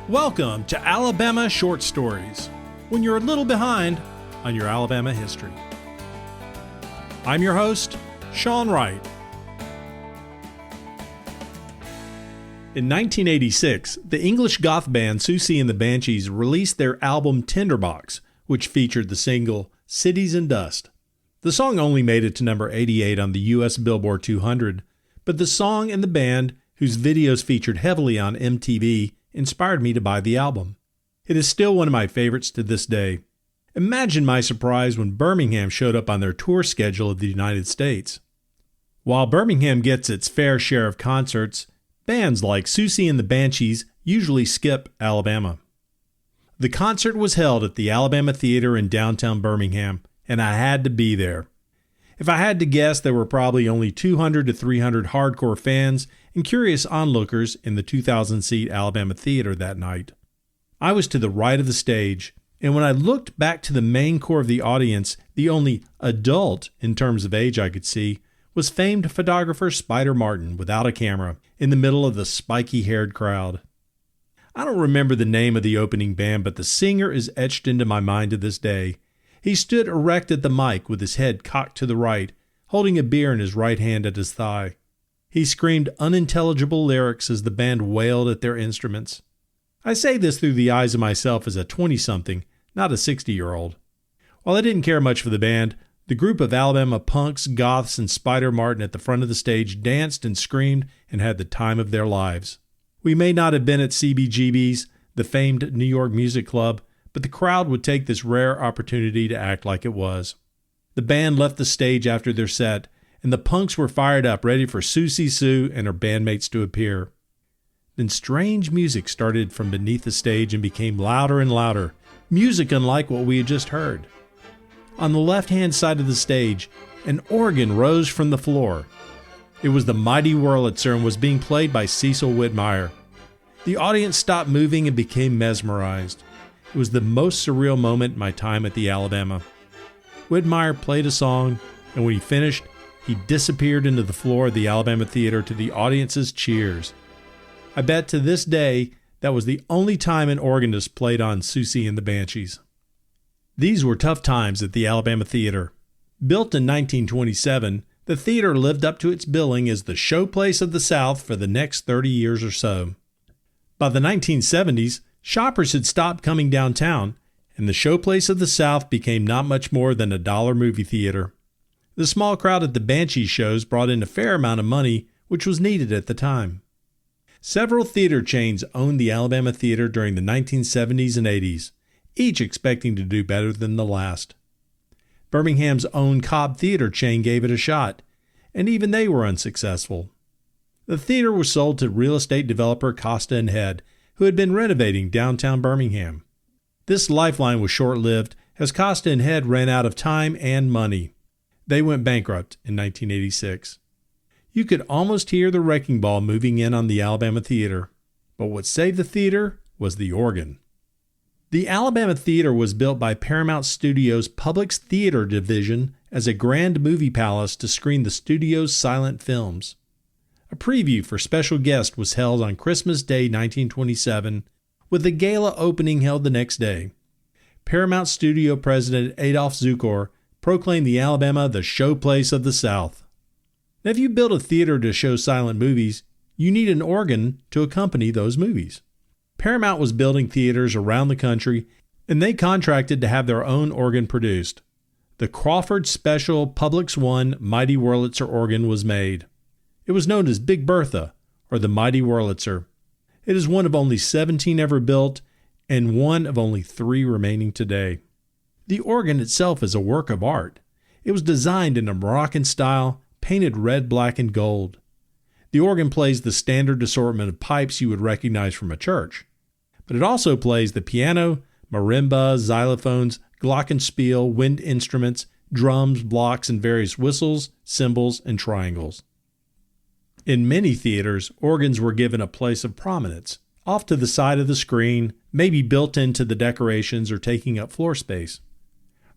Welcome to Alabama Short Stories, when you're a little behind on your Alabama history. I'm your host, Sean Wright. In 1986, the English goth band Siouxsie and the Banshees released their album Tinderbox, which featured the single Cities and Dust. The song only made it to number 88 on the U.S. Billboard 200, but the song and the band, whose videos featured heavily on MTV, inspired me to buy the album. It is still one of my favorites to this day. Imagine my surprise when Birmingham showed up on their tour schedule of the United States. While Birmingham gets its fair share of concerts, bands like Siouxsie and the Banshees usually skip Alabama. The concert was held at the Alabama Theater in downtown Birmingham, and I had to be there. If I had to guess, there were probably only 200 to 300 hardcore fans and curious onlookers in the 2,000-seat Alabama Theater that night. I was to the right of the stage, and when I looked back to the main core of the audience, the only adult in terms of age I could see was famed photographer Spider Martin without a camera in the middle of the spiky-haired crowd. I don't remember the name of the opening band, but the singer is etched into my mind to this day. He stood erect at the mic with his head cocked to the right, holding a beer in his right hand at his thigh. He screamed unintelligible lyrics as the band wailed at their instruments. I say this through the eyes of myself as a 20-something, not a 60-year-old. While I didn't care much for the band, the group of Alabama punks, goths, and Spider Martin at the front of the stage danced and screamed and had the time of their lives. We may not have been at CBGB's, the famed New York Music Club, but the crowd would take this rare opportunity to act like it was. The band left the stage after their set, and the punks were fired up, ready for Siouxsie Sue and her bandmates to appear. Then strange music started from beneath the stage and became louder and louder, music unlike what we had just heard. On the left-hand side of the stage, an organ rose from the floor. It was the Mighty Wurlitzer and was being played by Cecil Whitmire. The audience stopped moving and became mesmerized. It was the most surreal moment in my time at the Alabama. Whitmire played a song, and when he finished, he disappeared into the floor of the Alabama Theater to the audience's cheers. I bet to this day that was the only time an organist played on Siouxsie and the Banshees. These were tough times at the Alabama Theater. Built in 1927, the theater lived up to its billing as the showplace of the South for the next 30 years or so. By the 1970s, shoppers had stopped coming downtown, and the showplace of the South became not much more than a dollar movie theater. The small crowd at the Banshees shows brought in a fair amount of money, which was needed at the time. Several theater chains owned the Alabama Theater during the 1970s and 80s, each expecting to do better than the last. Birmingham's own Cobb Theater chain gave it a shot, and even they were unsuccessful. The theater was sold to real estate developer Costa and Head, who had been renovating downtown Birmingham. This lifeline was short-lived as Costa and Head ran out of time and money. They went bankrupt in 1986. You could almost hear the wrecking ball moving in on the Alabama Theater, but what saved the theater was the organ. The Alabama Theater was built by Paramount Studios' Public Theater division as a grand movie palace to screen the studio's silent films. A preview for special guests was held on Christmas Day 1927, with the gala opening held the next day. Paramount Studio President Adolph Zukor proclaimed the Alabama the showplace of the South. Now, if you build a theater to show silent movies, you need an organ to accompany those movies. Paramount was building theaters around the country, and they contracted to have their own organ produced. The Crawford Special Publix One Mighty Wurlitzer organ was made. It was known as Big Bertha, or the Mighty Wurlitzer. It is one of only 17 ever built, and one of only 3 remaining today. The organ itself is a work of art. It was designed in a Moroccan style, painted red, black, and gold. The organ plays the standard assortment of pipes you would recognize from a church, but it also plays the piano, marimba, xylophones, glockenspiel, wind instruments, drums, blocks, and various whistles, cymbals, and triangles. In many theaters, organs were given a place of prominence, off to the side of the screen, maybe built into the decorations or taking up floor space.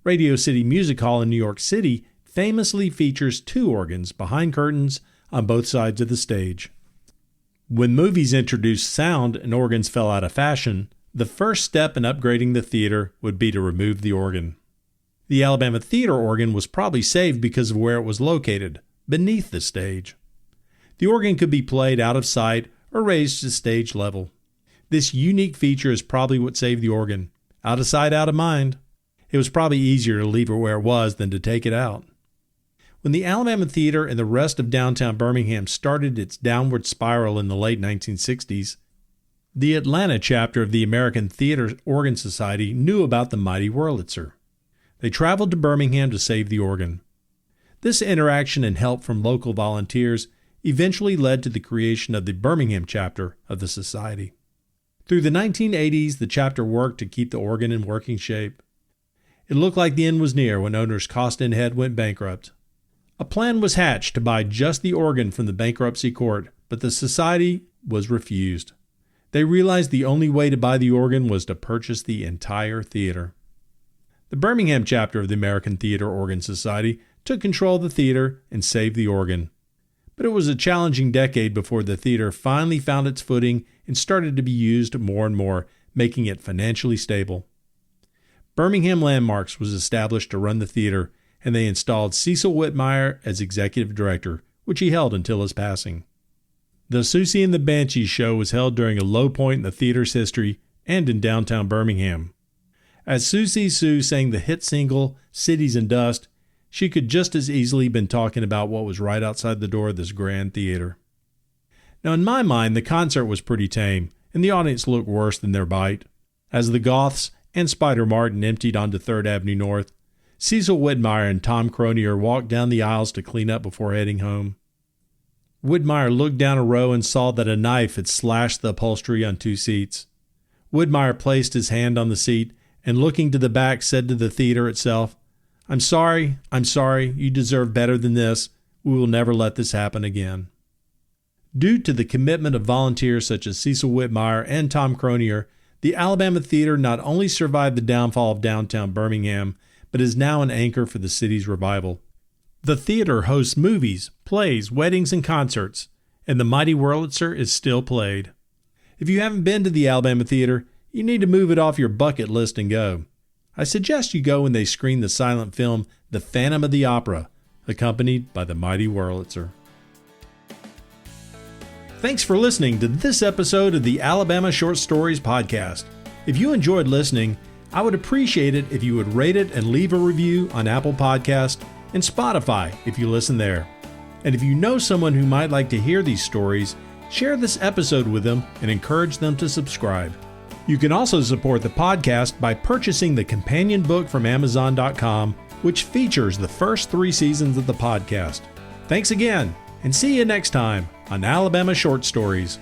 Radio City Music Hall in New York City famously features 2 organs behind curtains on both sides of the stage. When movies introduced sound and organs fell out of fashion, the first step in upgrading the theater would be to remove the organ. The Alabama theater organ was probably saved because of where it was located, beneath the stage. The organ could be played out of sight or raised to stage level. This unique feature is probably what saved the organ. Out of sight, out of mind. It was probably easier to leave it where it was than to take it out. When the Alabama Theater and the rest of downtown Birmingham started its downward spiral in the late 1960s, the Atlanta chapter of the American Theater Organ Society knew about the Mighty Wurlitzer. They traveled to Birmingham to save the organ. This interaction and help from local volunteers eventually led to the creation of the Birmingham chapter of the society. Through the 1980s, the chapter worked to keep the organ in working shape. It looked like the end was near when owners Costa & Head went bankrupt. A plan was hatched to buy just the organ from the bankruptcy court, but the society was refused. They realized the only way to buy the organ was to purchase the entire theater. The Birmingham chapter of the American Theater Organ Society took control of the theater and saved the organ. But it was a challenging decade before the theater finally found its footing and started to be used more and more, making it financially stable. Birmingham Landmarks was established to run the theater, and they installed Cecil Whitmire as executive director, which he held until his passing. The Siouxsie and the Banshees show was held during a low point in the theater's history and in downtown Birmingham. As Siouxsie Sue sang the hit single Cities and Dust, she could just as easily been talking about what was right outside the door of this grand theater. Now, in my mind, the concert was pretty tame, and the audience looked worse than their bite. As the Goths and Spider Martin emptied onto 3rd Avenue North, Cecil Whitmire and Tom Cronier walked down the aisles to clean up before heading home. Whitmire looked down a row and saw that a knife had slashed the upholstery on 2 seats. Whitmire placed his hand on the seat and, looking to the back, said to the theater itself, I'm sorry, you deserve better than this. We will never let this happen again." Due to the commitment of volunteers such as Cecil Whitmire and Tom Cronier, the Alabama Theater not only survived the downfall of downtown Birmingham, but is now an anchor for the city's revival. The theater hosts movies, plays, weddings, and concerts, and the Mighty Wurlitzer is still played. If you haven't been to the Alabama Theater, you need to move it off your bucket list and go. I suggest you go when they screen the silent film The Phantom of the Opera, accompanied by the Mighty Wurlitzer. Thanks for listening to this episode of the Alabama Short Stories Podcast. If you enjoyed listening, I would appreciate it if you would rate it and leave a review on Apple Podcasts and Spotify if you listen there. And if you know someone who might like to hear these stories, share this episode with them and encourage them to subscribe. You can also support the podcast by purchasing the companion book from Amazon.com, which features the first 3 seasons of the podcast. Thanks again, and see you next time on Alabama Short Stories.